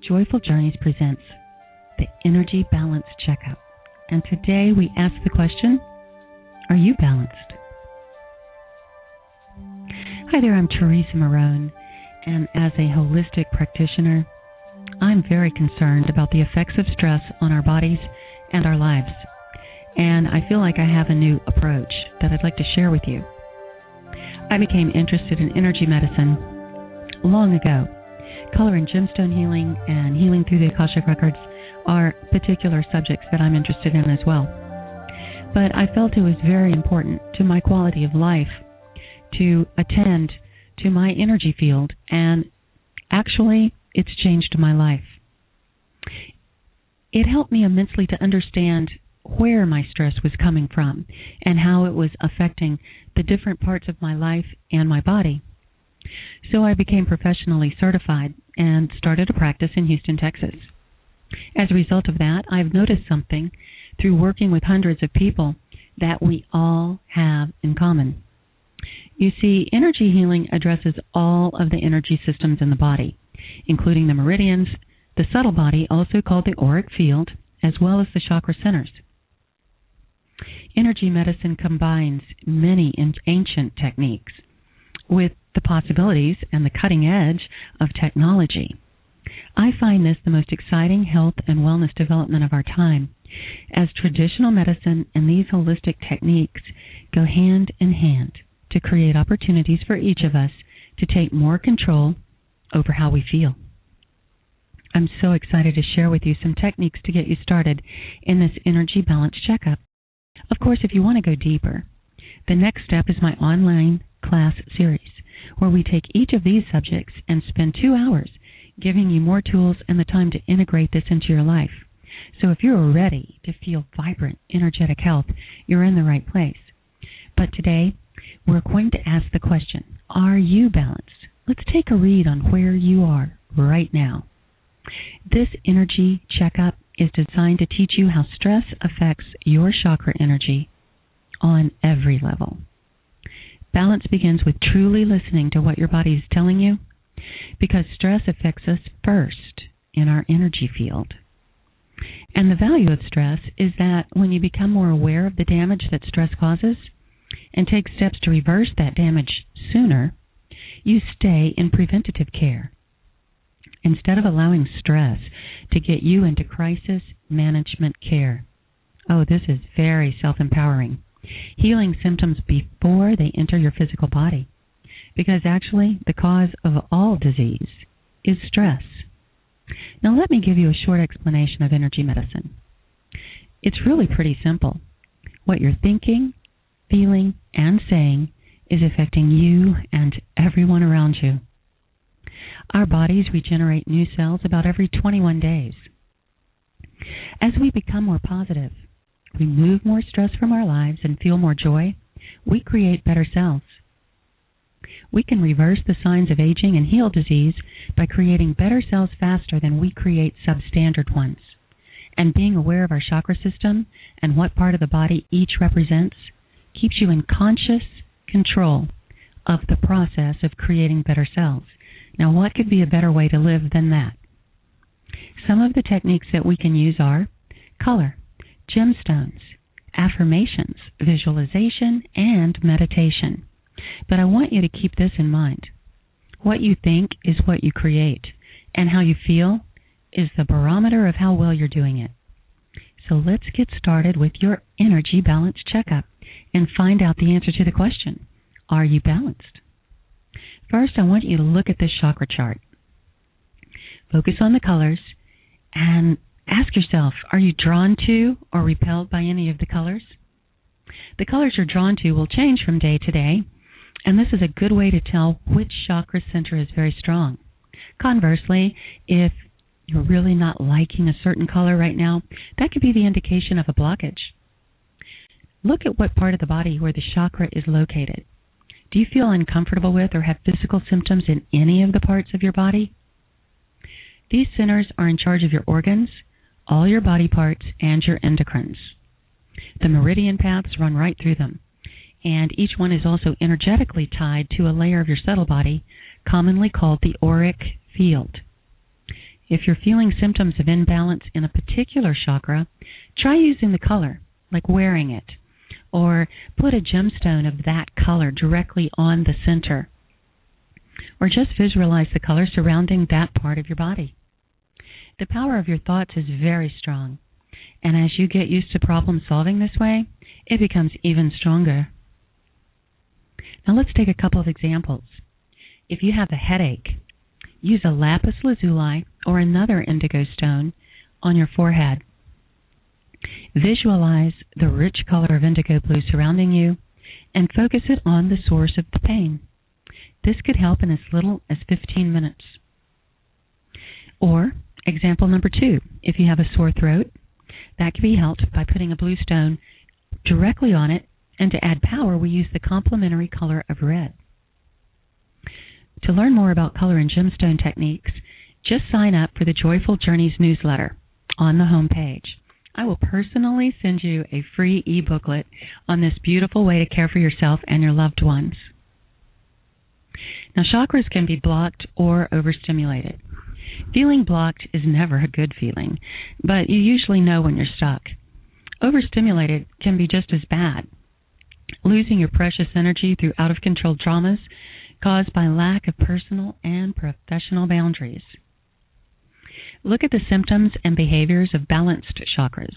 Joyful Journeys presents the Energy Balance Checkup. And today we ask the question, are you balanced? Hi there, I'm Teresa Marone, and as a holistic practitioner, I'm very concerned about the effects of stress on our bodies and our lives. And I feel like I have a new approach that I'd like to share with you. I became interested in energy medicine long ago. Color and gemstone healing and healing through the Akashic Records are particular subjects that I'm interested in as well. But I felt it was very important to my quality of life to attend to my energy field, and actually it's changed my life. It helped me immensely to understand where my stress was coming from and how it was affecting the different parts of my life and my body. So I became professionally certified and started a practice in Houston, Texas. As a result of that, I've noticed something through working with hundreds of people that we all have in common. You see, energy healing addresses all of the energy systems in the body, including the meridians, the subtle body, also called the auric field, as well as the chakra centers. Energy medicine combines many ancient techniques with the possibilities and the cutting edge of technology. I find this the most exciting health and wellness development of our time, as traditional medicine and these holistic techniques go hand in hand to create opportunities for each of us to take more control over how we feel. I'm so excited to share with you some techniques to get you started in this energy balance checkup. Of course, if you want to go deeper, the next step is my online class series, where we take each of these subjects and spend 2 hours giving you more tools and the time to integrate this into your life. So if you're ready to feel vibrant, energetic health, you're in the right place. But today, we're going to ask the question, are you balanced? Let's take a read on where you are right now. This energy checkup is designed to teach you how stress affects your chakra energy on every level. Balance begins with truly listening to what your body is telling you, because stress affects us first in our energy field. And the value of stress is that when you become more aware of the damage that stress causes and take steps to reverse that damage sooner, you stay in preventative care instead of allowing stress to get you into crisis management care. Oh, this is very self-empowering. Healing symptoms before they enter your physical body, because actually the cause of all disease is stress. Now let me give you a short explanation of energy medicine. It's really pretty simple. What you're thinking, feeling, and saying is affecting you and everyone around you. Our bodies regenerate new cells about every 21 days. As we become more positive, remove more stress from our lives, and feel more joy, we create better cells. We can reverse the signs of aging and heal disease by creating better cells faster than we create substandard ones. And being aware of our chakra system and what part of the body each represents keeps you in conscious control of the process of creating better cells. Now, what could be a better way to live than that? Some of the techniques that we can use are color, gemstones, affirmations, visualization, and meditation. But I want you to keep this in mind. What you think is what you create, and how you feel is the barometer of how well you're doing it. So let's get started with your energy balance checkup and find out the answer to the question, are you balanced? First, I want you to look at this chakra chart. Focus on the colors and ask yourself, are you drawn to or repelled by any of the colors? The colors you're drawn to will change from day to day, and this is a good way to tell which chakra center is very strong. Conversely, if you're really not liking a certain color right now, that could be the indication of a blockage. Look at what part of the body where the chakra is located. Do you feel uncomfortable with or have physical symptoms in any of the parts of your body? These centers are in charge of your organs, all your body parts, and your endocrines. The meridian paths run right through them, and each one is also energetically tied to a layer of your subtle body, commonly called the auric field. If you're feeling symptoms of imbalance in a particular chakra, try using the color, like wearing it, or put a gemstone of that color directly on the center, or just visualize the color surrounding that part of your body. The power of your thoughts is very strong, and as you get used to problem solving this way, it becomes even stronger. Now let's take a couple of examples. If you have a headache, use a lapis lazuli or another indigo stone on your forehead. Visualize the rich color of indigo blue surrounding you and focus it on the source of the pain. This could help in as little as 15 minutes. Or, example number 2, if you have a sore throat, that can be helped by putting a blue stone directly on it, and to add power, we use the complementary color of red. To learn more about color and gemstone techniques, just sign up for the Joyful Journeys newsletter on the home page. I will personally send you a free e-booklet on this beautiful way to care for yourself and your loved ones. Now, chakras can be blocked or overstimulated. Feeling blocked is never a good feeling, but you usually know when you're stuck. Overstimulated can be just as bad. Losing your precious energy through out-of-control traumas caused by lack of personal and professional boundaries. Look at the symptoms and behaviors of balanced chakras.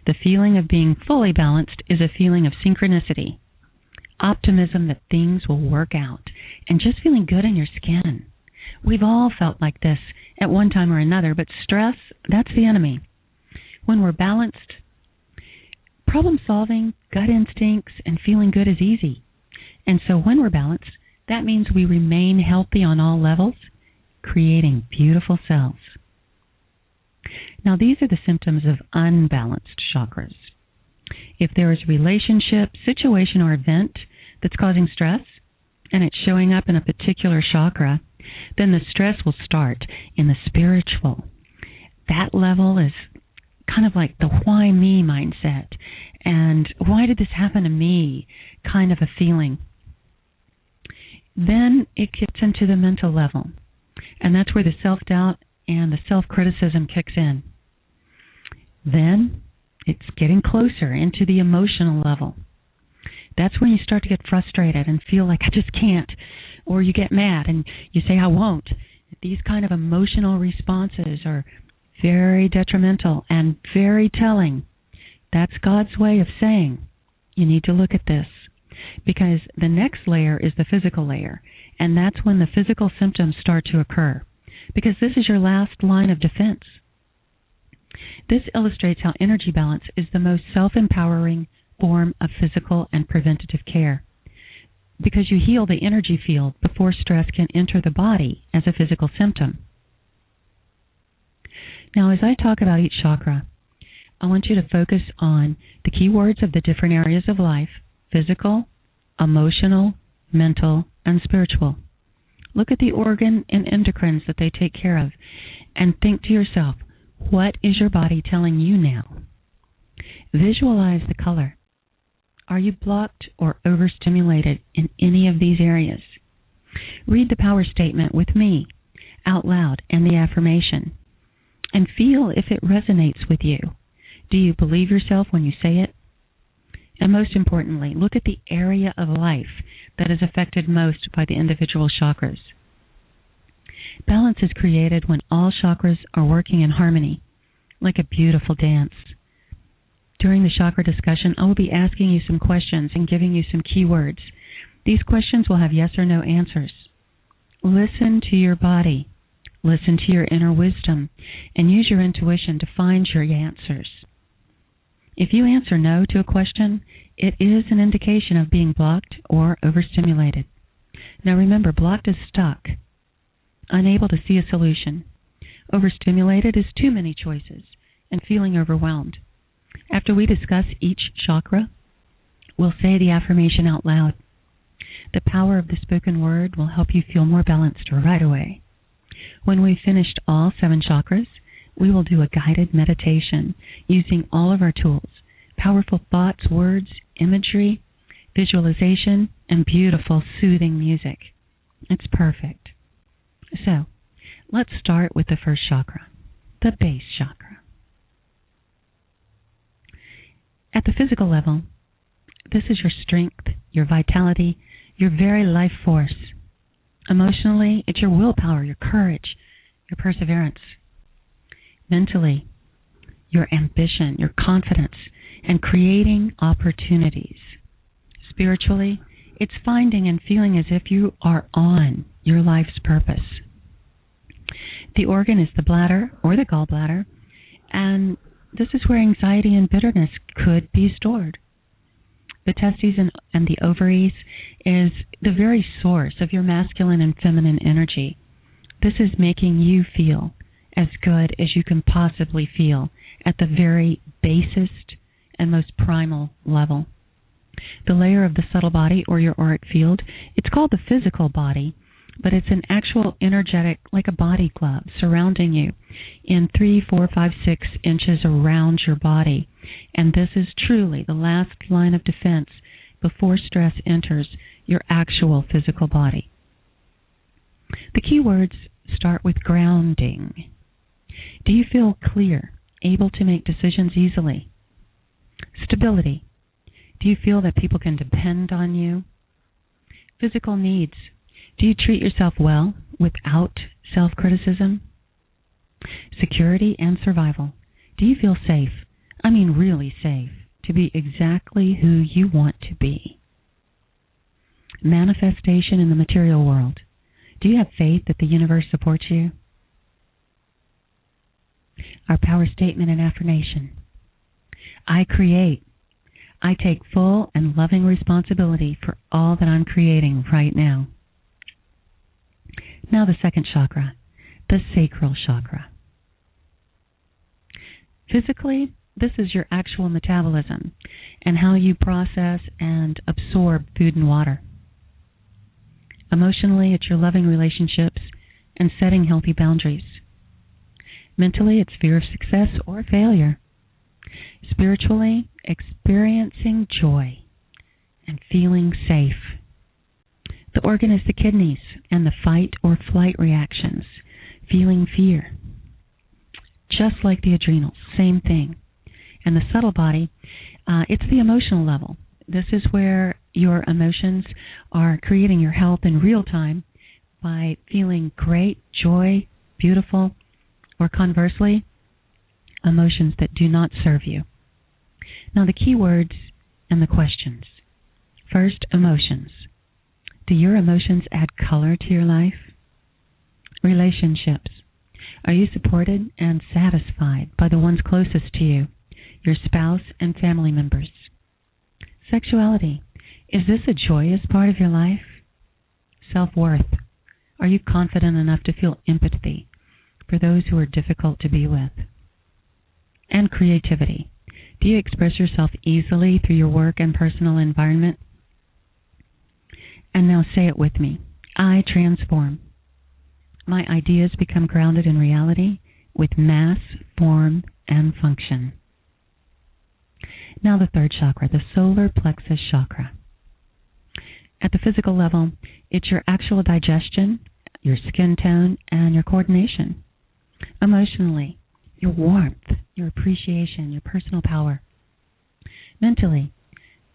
The feeling of being fully balanced is a feeling of synchronicity, optimism that things will work out, and just feeling good in your skin. We've all felt like this at one time or another, but stress, that's the enemy. When we're balanced, problem solving, gut instincts, and feeling good is easy. And so when we're balanced, that means we remain healthy on all levels, creating beautiful selves. Now, these are the symptoms of unbalanced chakras. If there is a relationship, situation, or event that's causing stress, and it's showing up in a particular chakra, then the stress will start in the spiritual. That level is kind of like the why me mindset, and why did this happen to me kind of a feeling. Then it gets into the mental level, and that's where the self-doubt and the self-criticism kicks in. Then it's getting closer into the emotional level. That's when you start to get frustrated and feel like I just can't, or you get mad and you say I won't. These kind of emotional responses are very detrimental and very telling. That's God's way of saying you need to look at this, because the next layer is the physical layer, and that's when the physical symptoms start to occur, because this is your last line of defense. This illustrates how energy balance is the most self-empowering form of physical and preventative care, because you heal the energy field before stress can enter the body as a physical symptom. Now, as I talk about each chakra, I want you to focus on the key words of the different areas of life: physical, emotional, mental, and spiritual. Look at the organ and endocrines that they take care of, and think to yourself, what is your body telling you now? Visualize the color. Are you blocked or overstimulated in any of these areas? Read the power statement with me out loud and the affirmation, and feel if it resonates with you. Do you believe yourself when you say it? And most importantly, look at the area of life that is affected most by the individual chakras. Balance is created when all chakras are working in harmony, like a beautiful dance. During the chakra discussion, I will be asking you some questions and giving you some keywords. These questions will have yes or no answers. Listen to your body, listen to your inner wisdom, and use your intuition to find your answers. If you answer no to a question, it is an indication of being blocked or overstimulated. Now remember, blocked is stuck, unable to see a solution. Overstimulated is too many choices and feeling overwhelmed. After we discuss each chakra, we'll say the affirmation out loud. The power of the spoken word will help you feel more balanced right away. When we've finished all 7 chakras, we will do a guided meditation using all of our tools: powerful thoughts, words, imagery, visualization, and beautiful, soothing music. It's perfect. So, let's start with the first chakra, the base chakra. At the physical level, this is your strength, your vitality, your very life force. Emotionally, it's your willpower, your courage, your perseverance. Mentally, your ambition, your confidence, and creating opportunities. Spiritually, it's finding and feeling as if you are on your life's purpose. The organ is the bladder or the gallbladder, and this is where anxiety and bitterness could be stored. The testes and the ovaries is the very source of your masculine and feminine energy. This is making you feel as good as you can possibly feel at the very basest and most primal level. The layer of the subtle body or your auric field, it's called the physical body, but it's an actual energetic, like a body glove, surrounding you in 3, 4, 5, 6 inches around your body. And this is truly the last line of defense before stress enters your actual physical body. The key words start with grounding. Do you feel clear, able to make decisions easily? Stability. Do you feel that people can depend on you? Physical needs. Do you treat yourself well without self-criticism? Security and survival. Do you feel safe? I mean really safe, to be exactly who you want to be. Manifestation in the material world. Do you have faith that the universe supports you? Our power statement and affirmation. I create. I take full and loving responsibility for all that I'm creating right now. Now the second chakra, the sacral chakra. Physically, this is your actual metabolism and how you process and absorb food and water. Emotionally, it's your loving relationships and setting healthy boundaries. Mentally, it's fear of success or failure. Spiritually, experiencing joy and feeling safe. The organ is the kidneys and the fight or flight reactions, feeling fear. Just like the adrenals, same thing. And the subtle body, it's the emotional level. This is where your emotions are creating your health in real time by feeling great, joy, beautiful, or conversely, emotions that do not serve you. Now the key words and the questions. First, emotions. Do your emotions add color to your life? Relationships. Are you supported and satisfied by the ones closest to you, your spouse and family members? Sexuality. Is this a joyous part of your life? Self-worth. Are you confident enough to feel empathy for those who are difficult to be with? And creativity. Do you express yourself easily through your work and personal environment? And now say it with me. I transform. My ideas become grounded in reality with mass, form, and function. Now the third chakra, the solar plexus chakra. At the physical level, it's your actual digestion, your skin tone, and your coordination. Emotionally, your warmth, your appreciation, your personal power. Mentally,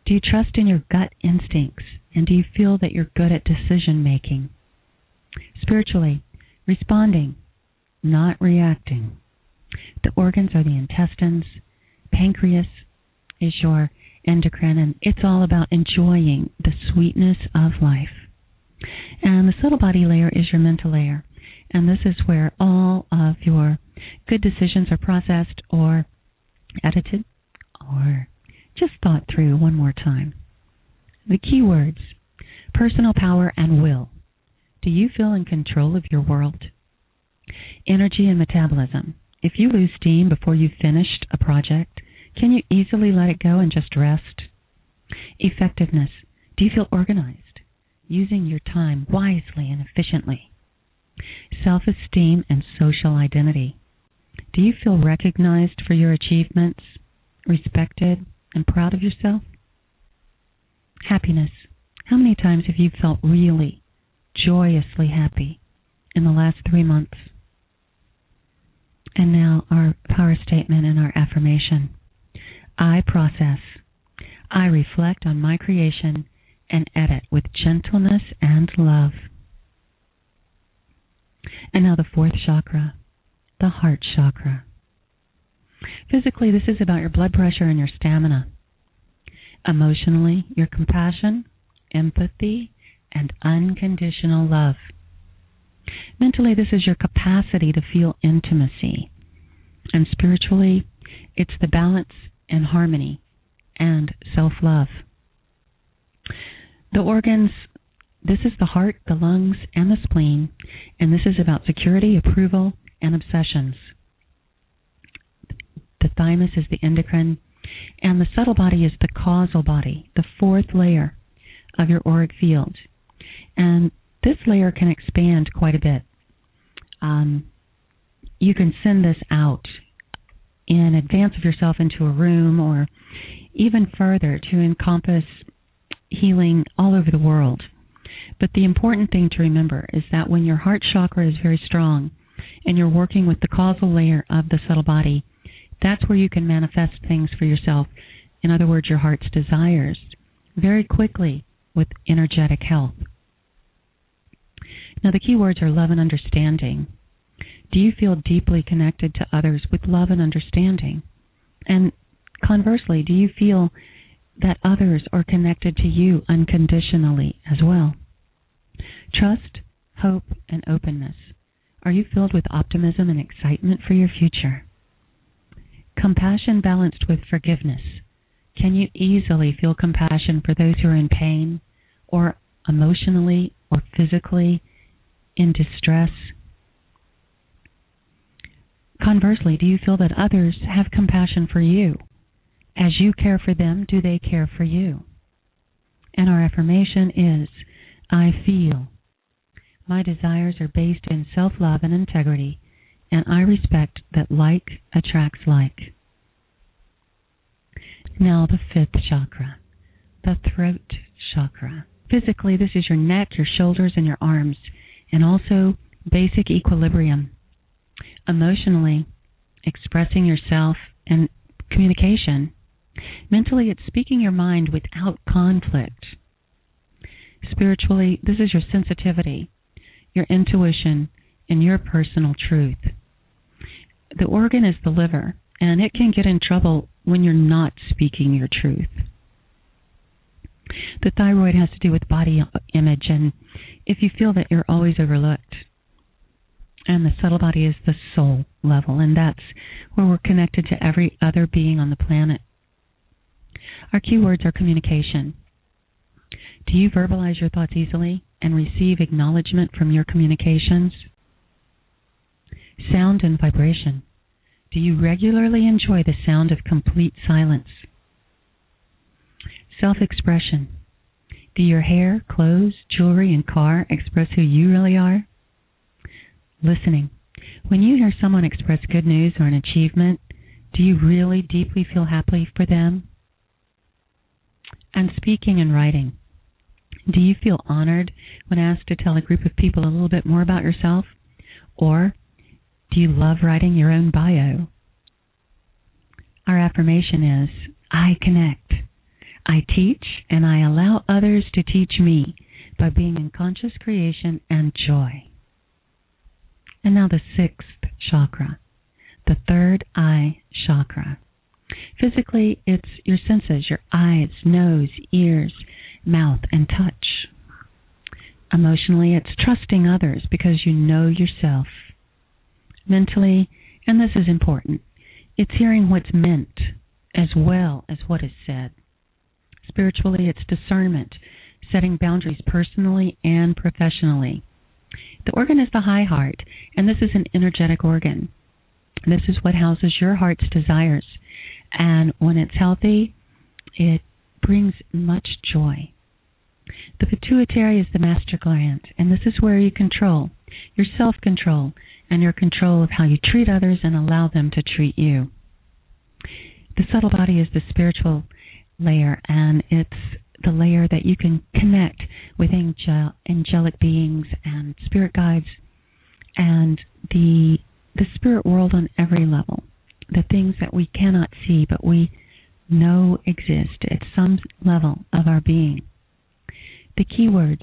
do you trust in your gut instincts, and do you feel that you're good at decision making? Spiritually, responding, not reacting. The organs are the intestines. Pancreas is your endocrine, and it's all about enjoying the sweetness of life. And the subtle body layer is your mental layer, and this is where all of your good decisions are processed or edited or just thought through one more time. The key words, personal power and will. Do you feel in control of your world? Energy and metabolism. If you lose steam before you've finished a project, can you easily let it go and just rest? Effectiveness. Do you feel organized, using your time wisely and efficiently? Self-esteem and social identity. Do you feel recognized for your achievements, respected, and proud of yourself? Happiness. How many times have you felt really, joyously happy in the last 3 months? And now our power statement and our affirmation. I process. I reflect on my creation and edit with gentleness and love. And now the fourth chakra, the heart chakra. Physically, this is about your blood pressure and your stamina. Emotionally, your compassion, empathy, and unconditional love. Mentally, this is your capacity to feel intimacy. And spiritually, it's the balance and harmony and self-love. The organs, this is the heart, the lungs, and the spleen, and this is about security, approval, and obsessions. The thymus is the endocrine, and the subtle body is the causal body, the fourth layer of your auric field. And this layer can expand quite a bit. You can send this out in advance of yourself into a room or even further to encompass healing all over the world. But the important thing to remember is that when your heart chakra is very strong and you're working with the causal layer of the subtle body, that's where you can manifest things for yourself. In other words, your heart's desires very quickly with energetic health. Now, the key words are love and understanding. Do you feel deeply connected to others with love and understanding? And conversely, do you feel that others are connected to you unconditionally as well? Trust, hope, and openness. Are you filled with optimism and excitement for your future? Compassion balanced with forgiveness. Can you easily feel compassion for those who are in pain or emotionally or physically in distress? Conversely, do you feel that others have compassion for you? As you care for them, do they care for you? And our affirmation is, I feel. My desires are based in self-love and integrity, and I respect that like attracts like. Now the fifth chakra, the throat chakra. Physically, this is your neck, your shoulders, and your arms, and also basic equilibrium. Emotionally, expressing yourself and communication. Mentally, it's speaking your mind without conflict. Spiritually, this is your sensitivity, your intuition, and your personal truth. The organ is the liver, and it can get in trouble when you're not speaking your truth. The thyroid has to do with body image, and if you feel that you're always overlooked. And the subtle body is the soul level, and that's where we're connected to every other being on the planet. Our keywords are communication. Do you verbalize your thoughts easily and receive acknowledgement from your communications? Sound and vibration. Do you regularly enjoy the sound of complete silence? Self-expression. Do your hair, clothes, jewelry, and car express who you really are? Listening. When you hear someone express good news or an achievement, do you really deeply feel happy for them? And speaking and writing. Do you feel honored when asked to tell a group of people a little bit more about yourself? Or do you love writing your own bio? Our affirmation is, I connect. I teach and I allow others to teach me by being in conscious creation and joy. And now the sixth chakra, the third eye chakra. Physically, it's your senses, your eyes, nose, ears, mouth, and touch. Emotionally, it's trusting others because you know yourself. Mentally, and this is important, it's hearing what's meant as well as what is said. Spiritually, it's discernment, setting boundaries personally and professionally. The organ is the high heart, and this is an energetic organ. This is what houses your heart's desires. And when it's healthy, it brings much joy. The pituitary is the master gland, and this is where you control your self-control and your control of how you treat others and allow them to treat you. The subtle body is the spiritual layer, and it's the layer that you can connect with angelic beings and spirit guides. And the the spirit world on every level, the things that we cannot see but we know exist at some level of our being. The key words: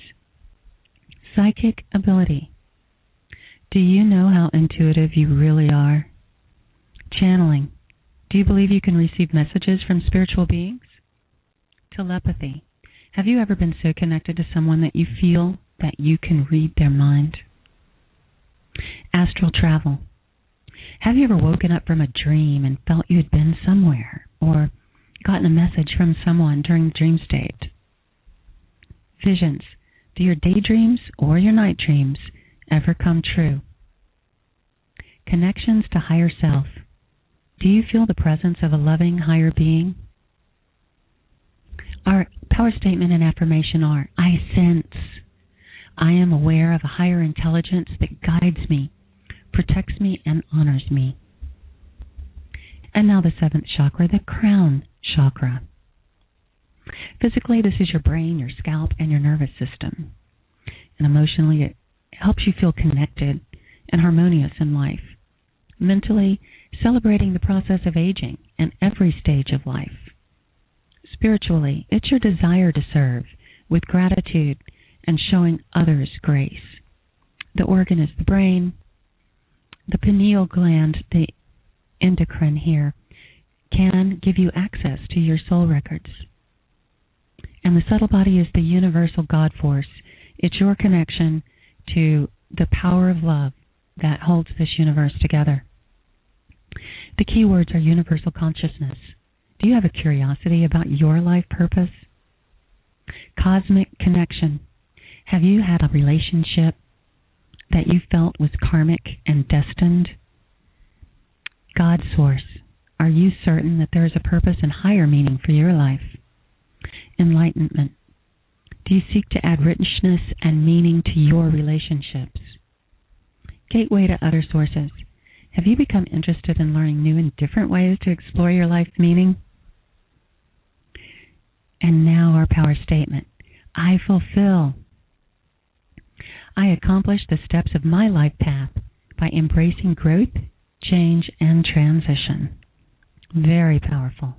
psychic ability. Do you know how intuitive you really are? Channeling. Do you believe you can receive messages from spiritual beings? Telepathy. Have you ever been so connected to someone that you feel that you can read their mind? Astral travel. Have you ever woken up from a dream and felt you had been somewhere, or gotten a message from someone during the dream state? Visions. Do your daydreams or your night dreams ever come true? Connections to higher self. Do you feel the presence of a loving higher being? Our power statement and affirmation are: I sense. I am aware of a higher intelligence that guides me, protects me, and honors me. And now the seventh chakra, the crown chakra. Physically, this is your brain, your scalp, and your nervous system. And emotionally, it helps you feel connected and harmonious in life. Mentally, celebrating the process of aging and every stage of life. Spiritually, it's your desire to serve with gratitude and showing others grace. The organ is the brain. The pineal gland, the endocrine here, can give you access to your soul records. And the subtle body is the universal God force. It's your connection to the power of love that holds this universe together. The key words are universal consciousness. Do you have a curiosity about your life purpose? Cosmic connection. Have you had a relationship that you felt was karmic and destined? God source. Are you certain that there is a purpose and higher meaning for your life? Enlightenment. Do you seek to add richness and meaning to your relationships? Gateway to other sources. Have you become interested in learning new and different ways to explore your life's meaning? And now our power statement. I fulfill. I accomplish the steps of my life path by embracing growth, change, and transition. Very powerful.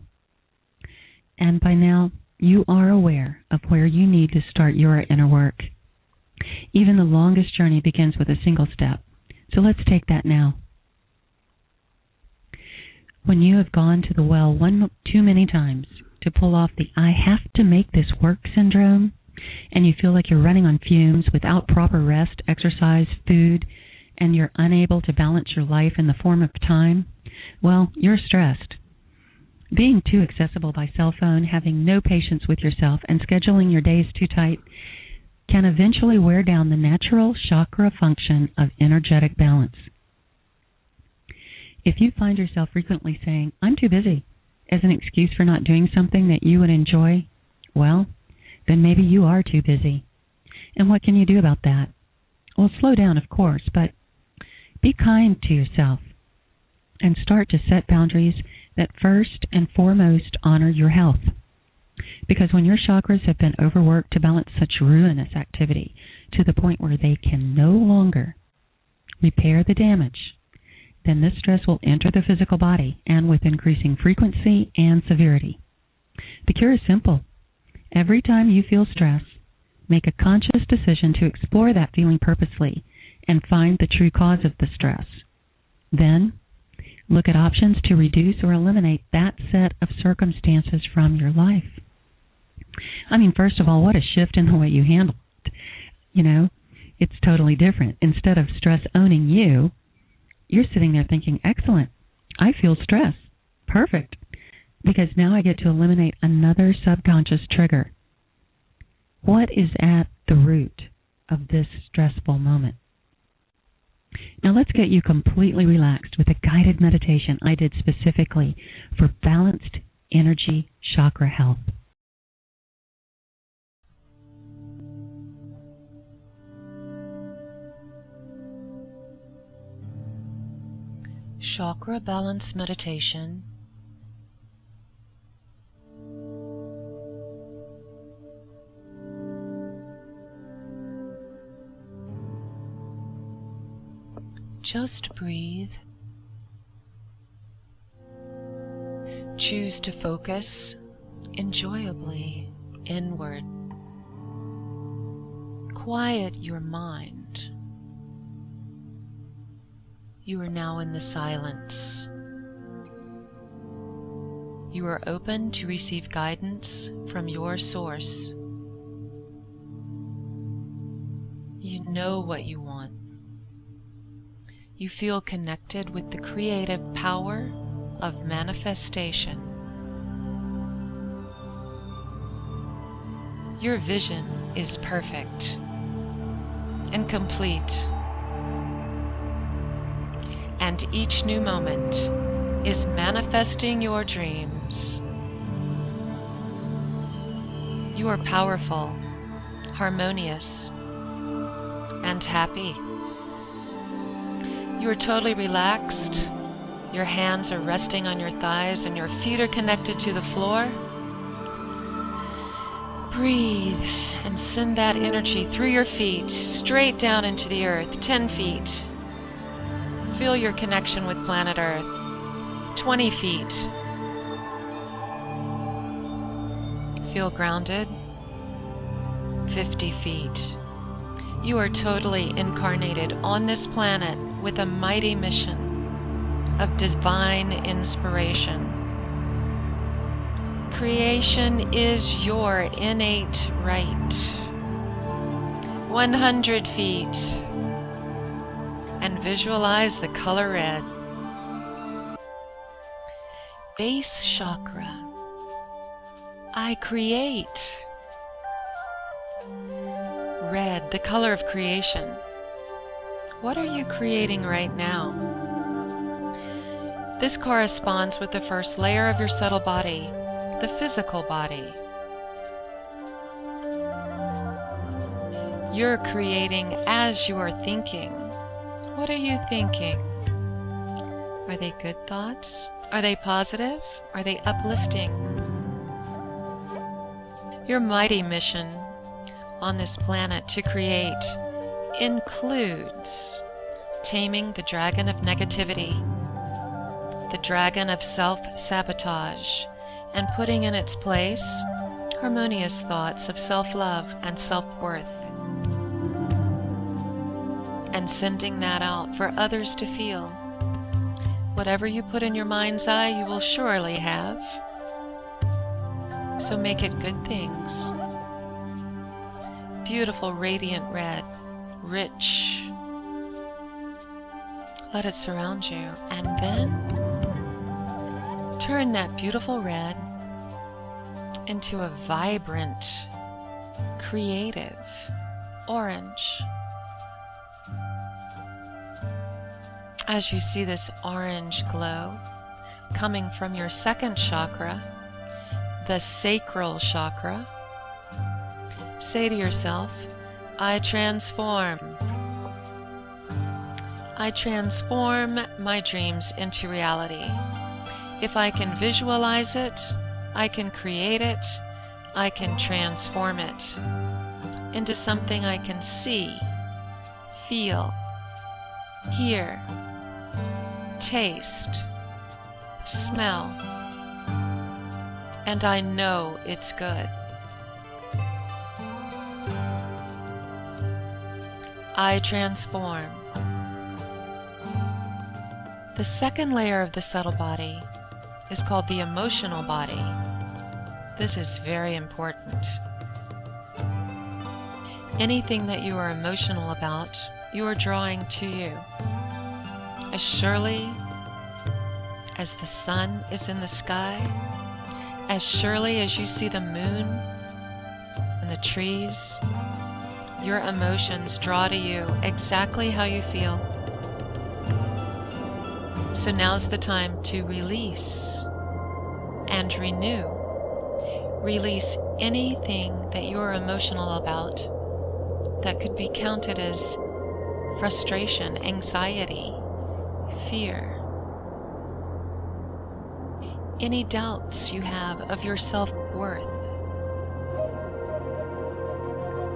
And by now, you are aware of where you need to start your inner work. Even the longest journey begins with a single step. So let's take that now. When you have gone to the well one too many times to pull off the I have to make this work syndrome, and you feel like you're running on fumes without proper rest, exercise, food, and you're unable to balance your life in the form of time, well, you're stressed. Being too accessible by cell phone, having no patience with yourself, and scheduling your days too tight can eventually wear down the natural chakra function of energetic balance. If you find yourself frequently saying, I'm too busy, as an excuse for not doing something that you would enjoy, well, then maybe you are too busy. And what can you do about that? Well, slow down, of course, but be kind to yourself and start to set boundaries that first and foremost honor your health. Because when your chakras have been overworked to balance such ruinous activity to the point where they can no longer repair the damage, then this stress will enter the physical body, and with increasing frequency and severity. The cure is simple. Every time you feel stress, make a conscious decision to explore that feeling purposely and find the true cause of the stress. Then, look at options to reduce or eliminate that set of circumstances from your life. I mean, first of all, what a shift in the way you handle it. You know, it's totally different. Instead of stress owning you, you're sitting there thinking, excellent, I feel stress. Perfect. Because now I get to eliminate another subconscious trigger. What is at the root of this stressful moment? Now let's get you completely relaxed with a guided meditation I did specifically for balanced energy chakra health. Chakra Balance Meditation. Just breathe choose to focus enjoyably inward. Quiet your mind. You are now in the silence. You are open to receive guidance from your source. You know what you want. You feel connected with the creative power of manifestation. Your vision is perfect and complete, and each new moment is manifesting your dreams. You are powerful, harmonious, and happy. You are totally relaxed. Your hands are resting on your thighs and your feet are connected to the floor. Breathe and send that energy through your feet, straight down into the earth, 10 feet. Feel your connection with planet Earth, 20 feet. Feel grounded, 50 feet. You are totally incarnated on this planet with a mighty mission of divine inspiration. Creation is your innate right. 100 feet. And visualize the color red. Base chakra. I create. Red, the color of creation. What are you creating right now? This corresponds with the first layer of your subtle body, the physical body. You're creating as you are thinking. What are you thinking? Are they good thoughts? Are they positive? Are they uplifting? Your mighty mission on this planet to create includes taming the dragon of negativity, the dragon of self-sabotage, and putting in its place harmonious thoughts of self-love and self-worth, and sending that out for others to feel. Whatever you put in your mind's eye, you will surely have. So make it good things. Beautiful, radiant red, rich. Let it surround you, and then turn that beautiful red into a vibrant, creative orange. As you see this orange glow coming from your second chakra, the sacral chakra, say to yourself, I transform. I transform my dreams into reality. If I can visualize it, I can create it, I can transform it into something I can see, feel, hear, taste, smell, and I know it's good. I transform. The second layer of the subtle body is called the emotional body. This is very important. Anything that you are emotional about, you are drawing to you. As surely as the sun is in the sky, as surely as you see the moon and the trees, your emotions draw to you exactly how you feel. So now's the time to release and renew. Release anything that you're emotional about that could be counted as frustration, anxiety, fear. Any doubts you have of your self-worth.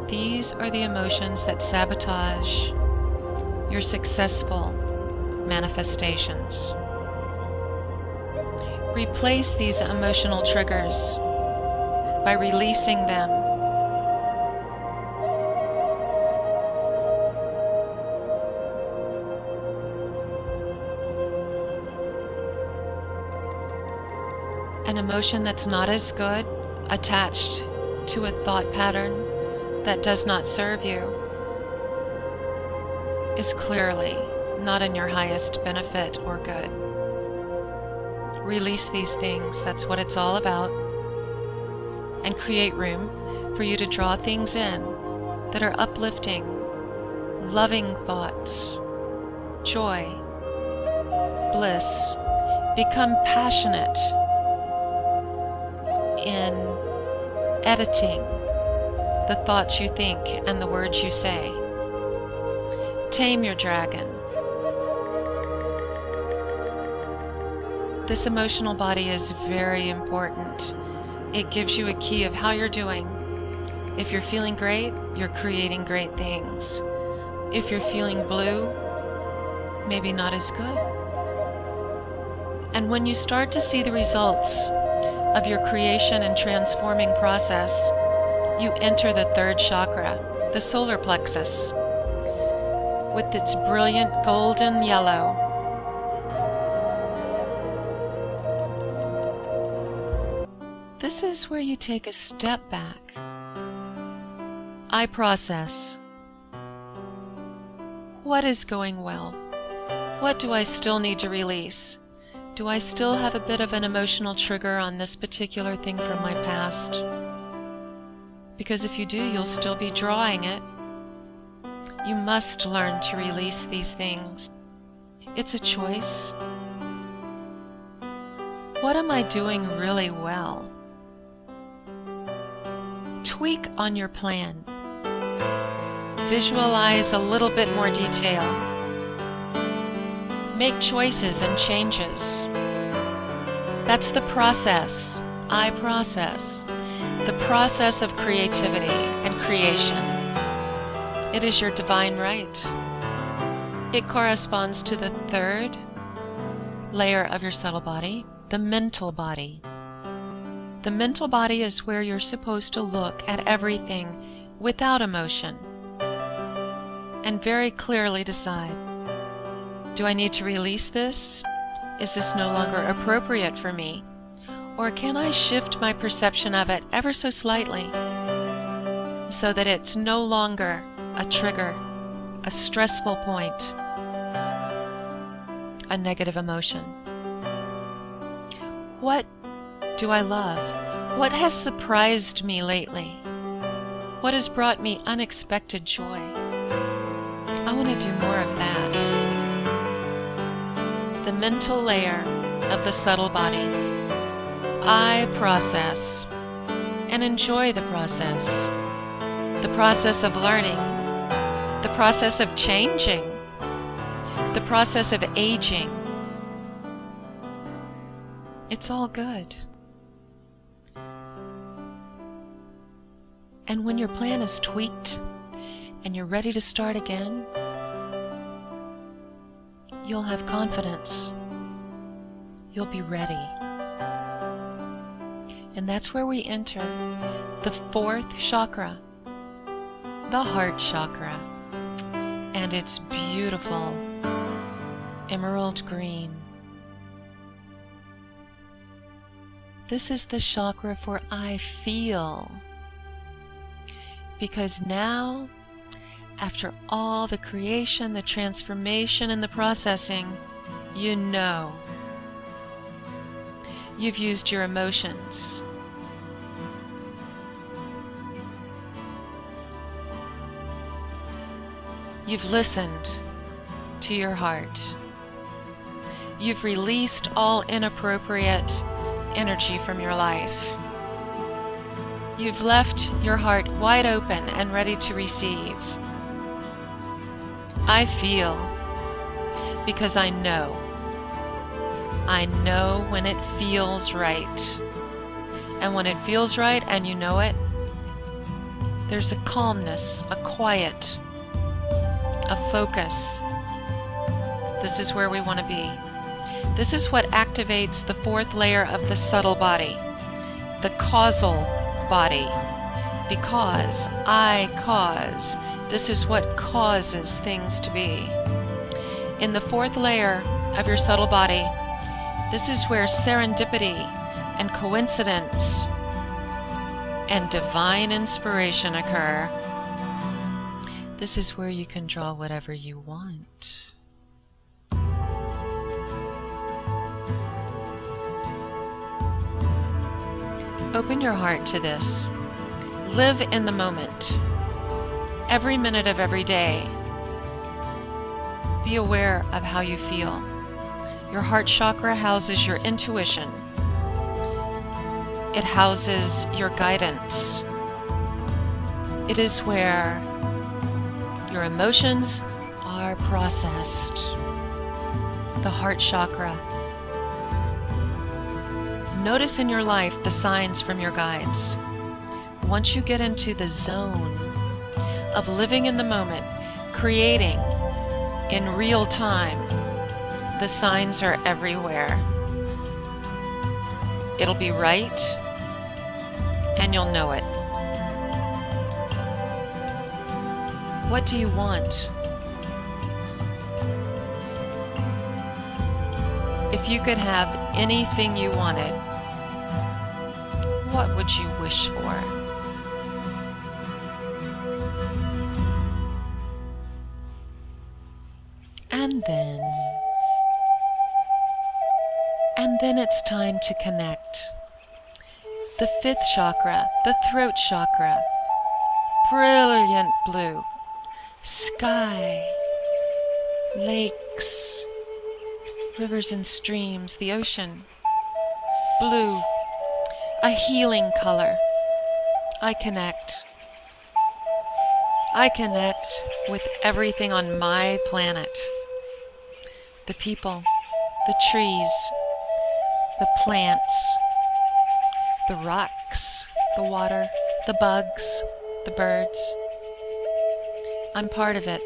These are the emotions that sabotage your successful manifestations. Replace these emotional triggers by releasing them. An emotion that's not as good, attached to a thought pattern that does not serve you, is clearly not in your highest benefit or good. Release these things, that's what it's all about, and create room for you to draw things in that are uplifting, loving thoughts, joy, bliss. Become passionate in editing the thoughts you think and the words you say. Tame your dragon. This emotional body is very important. It gives you a key of how you're doing. If you're feeling great, you're creating great things. If you're feeling blue, maybe not as good. And when you start to see the results of your creation and transforming process, you enter the third chakra, the solar plexus, with its brilliant golden yellow. This is where you take a step back. I process. What is going well? What do I still need to release? Do I still have a bit of an emotional trigger on this particular thing from my past? Because if you do, you'll still be drawing it. You must learn to release these things. It's a choice. What am I doing really well? Tweak on your plan. Visualize a little bit more detail. Make choices and changes. That's the process. I process. The process of creativity and creation. It is your divine right. It corresponds to the third layer of your subtle body, the mental body. The mental body is where you're supposed to look at everything without emotion and very clearly decide, do I need to release this? Is this no longer appropriate for me? Or can I shift my perception of it ever so slightly so that it's no longer a trigger, a stressful point, a negative emotion? What do I love? What has surprised me lately? What has brought me unexpected joy? I want to do more of that. The mental layer of the subtle body. I process and enjoy the process of learning, the process of changing, the process of aging. It's all good. And when your plan is tweaked and you're ready to start again, you'll have confidence. You'll be ready. And that's where we enter the fourth chakra, the heart chakra. And it's beautiful, emerald green. This is the chakra for I feel. Because now, after all the creation, the transformation, and the processing, you know. You've used your emotions. You've listened to your heart. You've released all inappropriate energy from your life. You've left your heart wide open and ready to receive. I feel because I know. I know when it feels right. And when it feels right and you know it, there's a calmness, a quiet, a focus. This is where we want to be. This is what activates the fourth layer of the subtle body, the causal body. Because I cause, this is what causes things to be. In the fourth layer of your subtle body, this is where serendipity and coincidence and divine inspiration occur. This is where you can draw whatever you want. Open your heart to this. Live in the moment. Every minute of every day. Be aware of how you feel. Your heart chakra houses your intuition. It houses your guidance. It is where your emotions are processed. The heart chakra. Notice in your life the signs from your guides. Once you get into the zone of living in the moment, creating in real time, the signs are everywhere. It'll be right, and you'll know it. What do you want? If you could have anything you wanted, what would you wish for? And then it's time to connect. The fifth chakra, the throat chakra, brilliant blue, sky, lakes, rivers and streams, the ocean, blue, a healing color. I connect. I connect with everything on my planet. The people, the trees, the plants, the rocks, the water, the bugs, the birds. I'm part of it.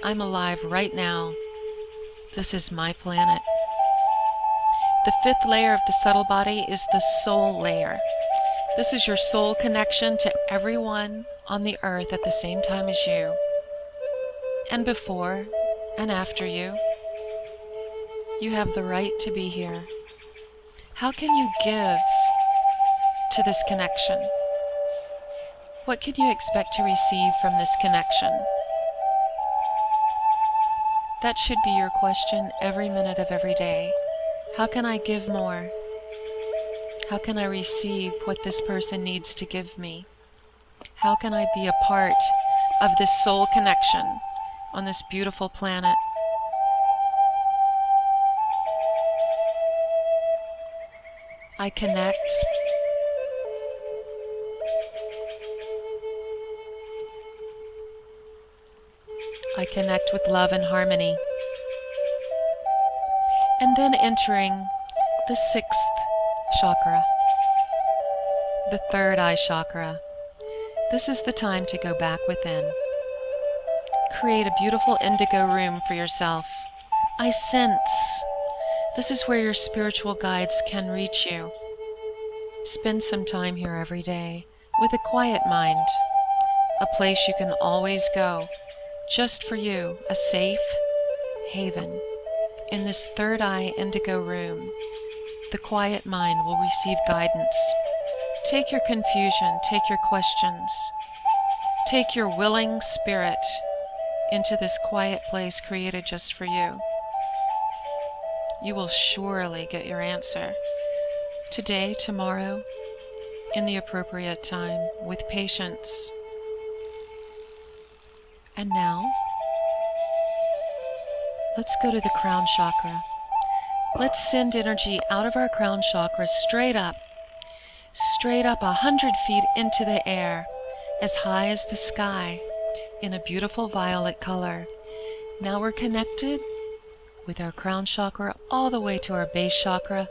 I'm alive right now. This is my planet. The fifth layer of the subtle body is the soul layer. This is your soul connection to everyone on the earth at the same time as you, and before and after you. You have the right to be here. How can you give to this connection? What can you expect to receive from this connection? That should be your question every minute of every day. How can I give more? How can I receive what this person needs to give me? How can I be a part of this soul connection on this beautiful planet? I connect. I connect with love and harmony. And then entering the sixth chakra, the third eye chakra. This is the time to go back within. Create a beautiful indigo room for yourself. I sense. This is where your spiritual guides can reach you. Spend some time here every day with a quiet mind, a place you can always go, just for you, a safe haven. In this third eye indigo room, the quiet mind will receive guidance. Take your confusion, take your questions, take your willing spirit into this quiet place created just for you. You will surely get your answer. Today, tomorrow, in the appropriate time, with patience. And now, let's go to the crown chakra. Let's send energy out of our crown chakra straight up 100 feet into the air, as high as the sky, in a beautiful violet color. Now we're connected with our crown chakra all the way to our base chakra,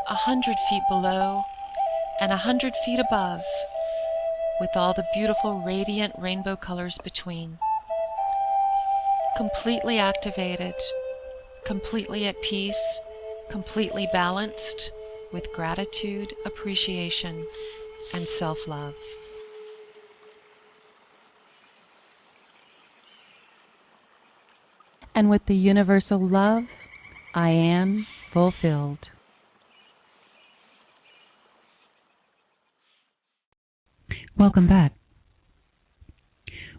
100 feet below and 100 feet above, with all the beautiful radiant rainbow colors between. Completely activated, completely at peace, completely balanced with gratitude, appreciation, and self-love. And with the universal love, I am fulfilled. Welcome back.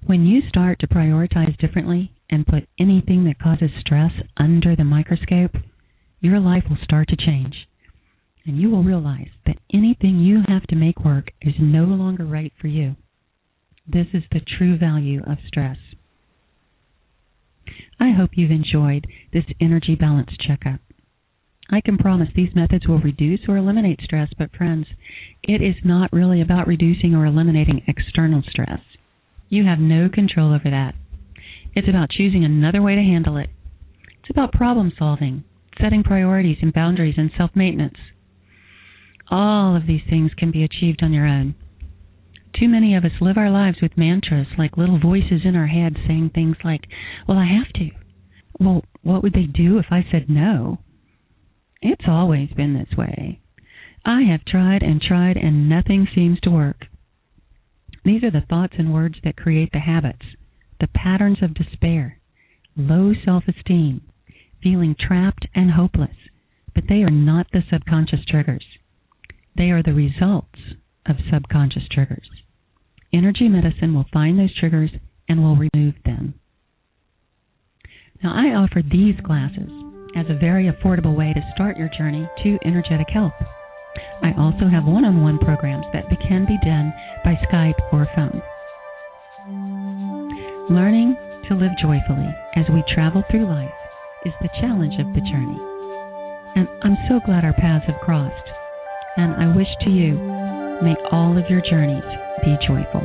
When you start to prioritize differently and put anything that causes stress under the microscope, your life will start to change. And you will realize that anything you have to make work is no longer right for you. This is the true value of stress. I hope you've enjoyed this energy balance checkup. I can promise these methods will reduce or eliminate stress, but friends, it is not really about reducing or eliminating external stress. You have no control over that. It's about choosing another way to handle it. It's about problem solving, setting priorities and boundaries, and self-maintenance. All of these things can be achieved on your own. Too many of us live our lives with mantras, like little voices in our head saying things like, well, I have to. Well, what would they do if I said no? It's always been this way. I have tried and nothing seems to work. These are the thoughts and words that create the habits, the patterns of despair, low self-esteem, feeling trapped and hopeless. But they are not the subconscious triggers. They are the results of subconscious triggers. Energy medicine will find those triggers and will remove them. Now, I offer these classes as a very affordable way to start your journey to energetic health. I also have one-on-one programs that can be done by Skype or phone. Learning to live joyfully as we travel through life is the challenge of the journey. And I'm so glad our paths have crossed. And I wish to you, may all of your journeys be joyful.